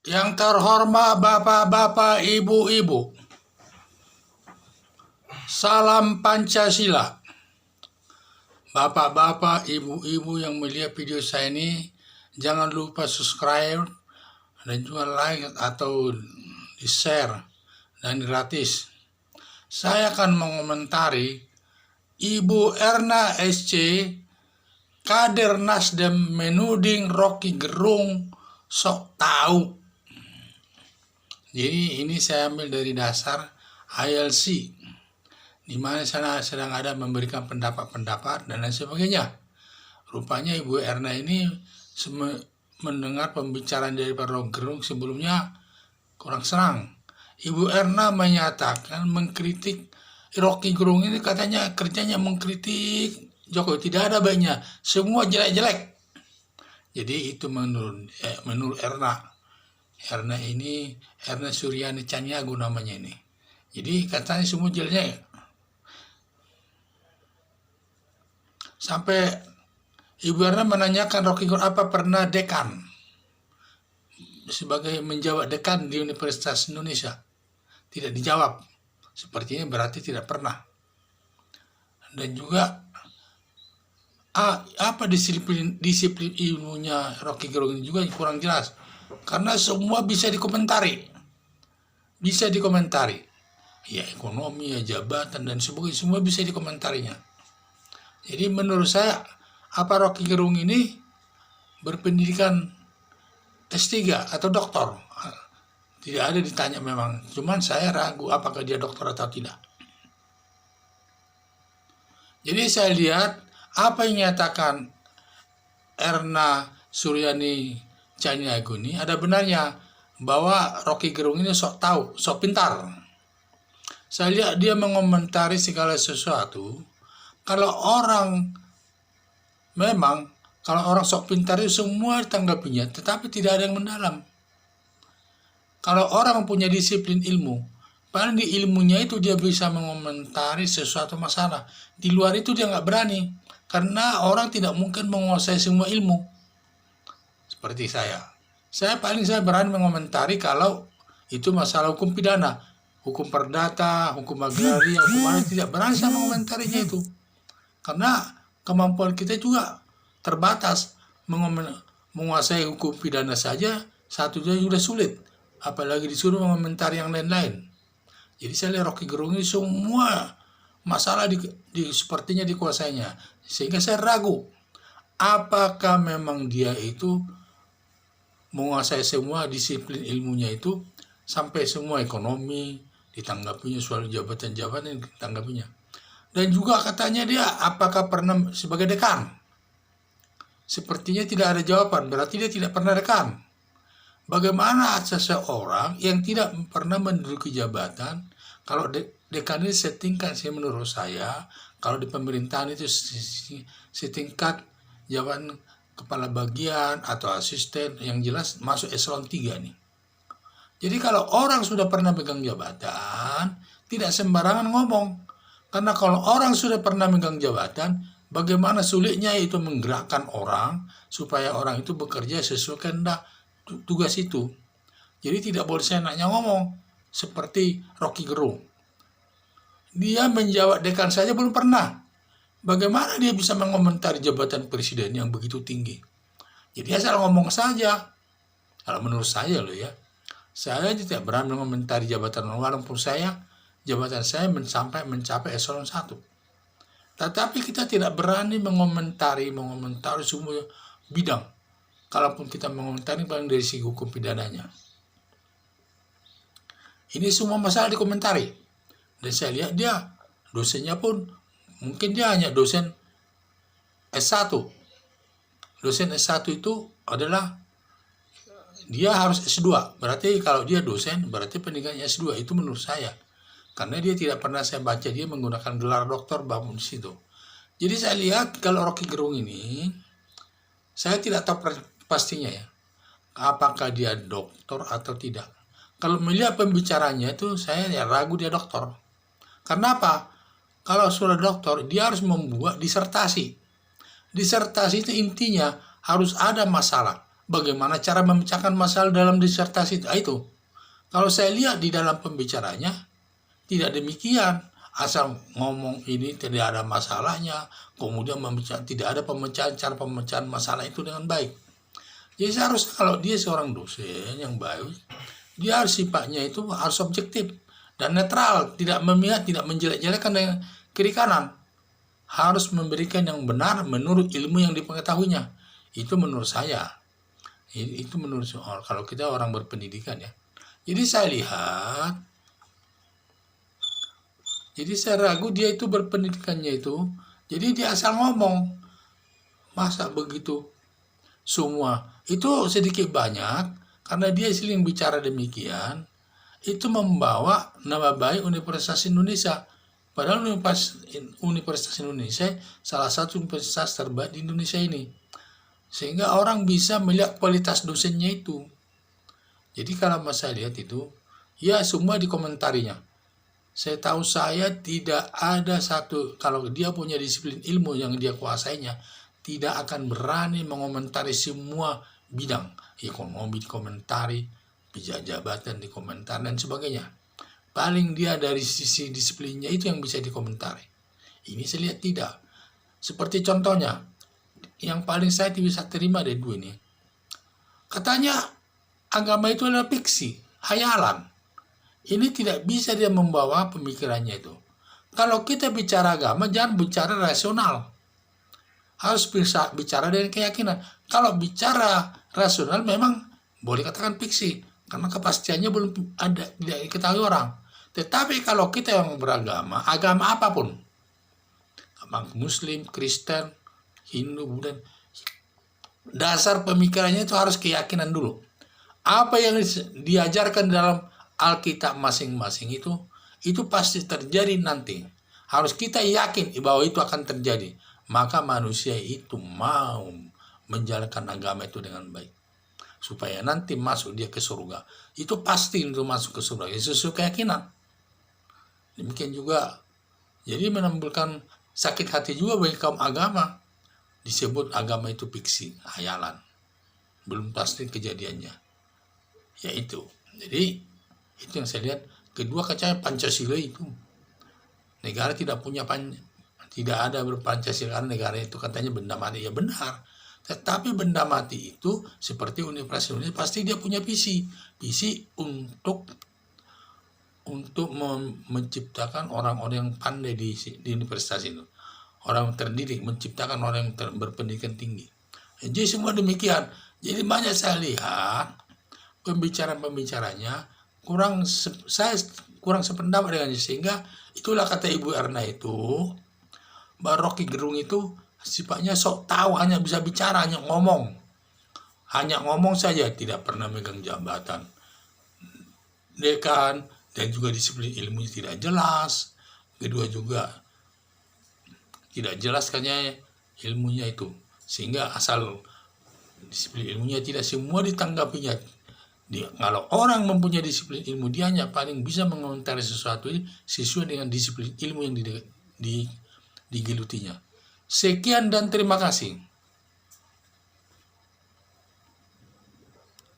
Yang terhormat Bapak-bapak, Ibu-ibu, salam Pancasila. Bapak-bapak, Ibu-ibu yang melihat video saya ini, jangan lupa subscribe dan juga like atau di-share dan gratis. Saya akan mengomentari Ibu Erna SC, kader Nasdem menuding Rocky Gerung sok tahu. Jadi ini saya ambil dari dasar ILC, di mana sana sedang ada memberikan pendapat-pendapat dan lain sebagainya. Rupanya Ibu Erna ini mendengar pembicaraan dari Pak Rocky Gerung sebelumnya kurang senang. Ibu Erna menyatakan mengkritik Rocky Gerung ini, katanya kerjanya mengkritik Jokowi, tidak ada baiknya, semua jelek-jelek. Jadi itu menurut Erna. Erna ini Erna Suryani Caniago namanya ini. Jadi katanya semua jelek. Sampai Ibu Erna menanyakan Rocky Gerung apa pernah dekan, sebagai menjawab dekan di Universitas Indonesia. Tidak dijawab. Sepertinya berarti tidak pernah. Dan juga apa disiplin ilmunya Rocky Gerung ini juga kurang jelas. Karena semua bisa dikomentari. Ya ekonomi, ya jabatan, dan sebagainya, semua bisa dikomentarinya. Jadi menurut saya, apa Rocky Gerung ini berpendidikan S3 atau doktor? Tidak ada ditanya memang. Cuman saya ragu apakah dia doktor atau tidak. Jadi saya lihat apa yang nyatakan Erna Suryani Caniago ini ada benarnya, bahwa Rocky Gerung ini sok tahu, sok pintar. Saya lihat dia mengomentari segala sesuatu. Kalau orang sok pintar itu semua ditanggapinya, tetapi tidak ada yang mendalam. Kalau orang punya disiplin ilmu, paling di ilmunya itu dia bisa mengomentari sesuatu masalah. Di luar itu dia nggak berani, karena orang tidak mungkin menguasai semua ilmu. Seperti saya berani mengomentari kalau itu masalah hukum pidana, hukum perdata, hukum agraria, hukum mana, tidak berani saya mengomentarinya itu. Karena kemampuan kita juga terbatas. Menguasai hukum pidana saja satunya sudah sulit, apalagi disuruh mengomentari yang lain-lain. Jadi saya lihat Rocky Gerung ini semua masalah sepertinya dikuasainya, sehingga saya ragu apakah memang dia itu menguasai semua disiplin ilmunya itu, sampai semua ekonomi ditanggapinya, soal jabatan-jabatan ditanggapinya. Dan juga katanya dia apakah pernah sebagai dekan. Sepertinya tidak ada jawaban, berarti dia tidak pernah dekan. Bagaimana seseorang yang tidak pernah menduduki jabatan, kalau dekan ini setingkat sih menurut saya, kalau di pemerintahan itu setingkat jabatan kepala bagian atau asisten, yang jelas masuk eselon 3 nih. Jadi kalau orang sudah pernah pegang jabatan, tidak sembarangan ngomong. Karena kalau orang sudah pernah megang jabatan, bagaimana sulitnya itu menggerakkan orang supaya orang itu bekerja sesuai kehendak tugas itu. Jadi tidak boleh seenaknya ngomong seperti Rocky Gerung. Dia menjawab dekan saja belum pernah. Bagaimana dia bisa mengomentari jabatan presiden yang begitu tinggi? Jadi asal ngomong saja. Kalau menurut saya loh ya, saya tidak berani mengomentari jabatan walaupun jabatan saya mencapai eselon 1. Tetapi kita tidak berani mengomentari semua bidang. Kalaupun kita mengomentari paling dari segi hukum pidananya. Ini semua masalah dikomentari. Dan saya lihat dia, dosennya pun, mungkin dia hanya dosen S1. Dosen S1 itu adalah, dia harus S2. Berarti kalau dia dosen, berarti pendidikannya S2. Itu menurut saya. Karena dia tidak pernah saya baca dia menggunakan gelar doktor bangun di situ. Jadi saya lihat kalau Rocky Gerung ini, saya tidak tahu pastinya ya, apakah dia doktor atau tidak. Kalau melihat pembicaranya itu, saya ragu dia doktor. Karena apa? Kalau sudah doktor, dia harus membuat disertasi. Disertasi itu intinya harus ada masalah, bagaimana cara memecahkan masalah dalam disertasi itu. Kalau saya lihat di dalam pembicaranya, tidak demikian. Asal ngomong ini tidak ada masalahnya, kemudian tidak ada cara pemecahan masalah itu dengan baik. Jadi seharusnya kalau dia seorang dosen yang baik, dia harus sifatnya itu harus objektif dan netral, tidak memihak, tidak menjelek-jelekan dengan kiri kanan. Harus memberikan yang benar menurut ilmu yang dipengetahuinya. Itu menurut saya. Itu menurut soal kalau kita orang berpendidikan ya. Jadi saya ragu dia itu berpendidikannya itu. Jadi dia asal ngomong. Masa begitu semua itu sedikit banyak karena dia sering bicara demikian, itu membawa nama baik Universitas Indonesia. Padahal Universitas Indonesia salah satu universitas terbaik di Indonesia ini. Sehingga orang bisa melihat kualitas dosennya itu. Jadi kalau saya lihat itu, ya semua dikomentarinya. Saya tahu saya tidak ada satu, kalau dia punya disiplin ilmu yang dia kuasainya, tidak akan berani mengomentari semua bidang. Ekonomi dikomentari, jabatan dikomentari, dan sebagainya. Paling dia dari sisi disiplinnya itu yang bisa dikomentari. Ini saya lihat tidak. Seperti contohnya, yang paling saya bisa terima dari dua ini. Katanya agama itu adalah fiksi, hayalan. Ini tidak bisa dia membawa pemikirannya itu. Kalau kita bicara agama, jangan bicara rasional. Harus bisa bicara dengan keyakinan. Kalau bicara rasional memang boleh katakan fiksi. Karena kepastiannya belum ada, tidak diketahui orang. Tetapi kalau kita yang beragama, agama apapun. Agama Muslim, Kristen, Hindu, Buddha. Dasar pemikirannya itu harus keyakinan dulu. Apa yang diajarkan dalam Alkitab masing-masing itu pasti terjadi nanti. Harus kita yakin bahwa itu akan terjadi. Maka manusia itu mau menjalankan agama itu dengan baik. Supaya nanti masuk dia ke surga. Itu pasti untuk masuk ke surga. Itu sesuai keyakinan. Demikian juga. Jadi menimbulkan sakit hati juga bagi kaum agama. Disebut agama itu fiksi, hayalan. Belum pasti kejadiannya. Yaitu. Jadi itu yang saya lihat. Kedua katanya Pancasila itu negara tidak ada berpancasila karena negara itu katanya benda mati. Ya benar, tetapi benda mati itu seperti Universitas Indonesia pasti dia punya visi untuk menciptakan orang-orang yang pandai di universitas itu, orang terdidik, menciptakan orang yang berpendidikan tinggi. Jadi semua demikian. Jadi banyak saya lihat pembicaranya saya kurang sependapat dengannya, sehingga itulah kata Ibu Erna itu, Mbak Rocky Gerung itu sifatnya sok tahu, hanya bisa bicara, hanya ngomong saja, tidak pernah megang jabatan dekan, dan juga disiplin ilmunya tidak jelas. Kedua juga tidak jelas kayaknya ilmunya itu, sehingga asal disiplin ilmunya tidak semua ditanggapinya. Kalau orang mempunyai disiplin ilmu, dia hanya paling bisa mengomentari sesuatu sesuai dengan disiplin ilmu yang digelutinya. Sekian dan terima kasih.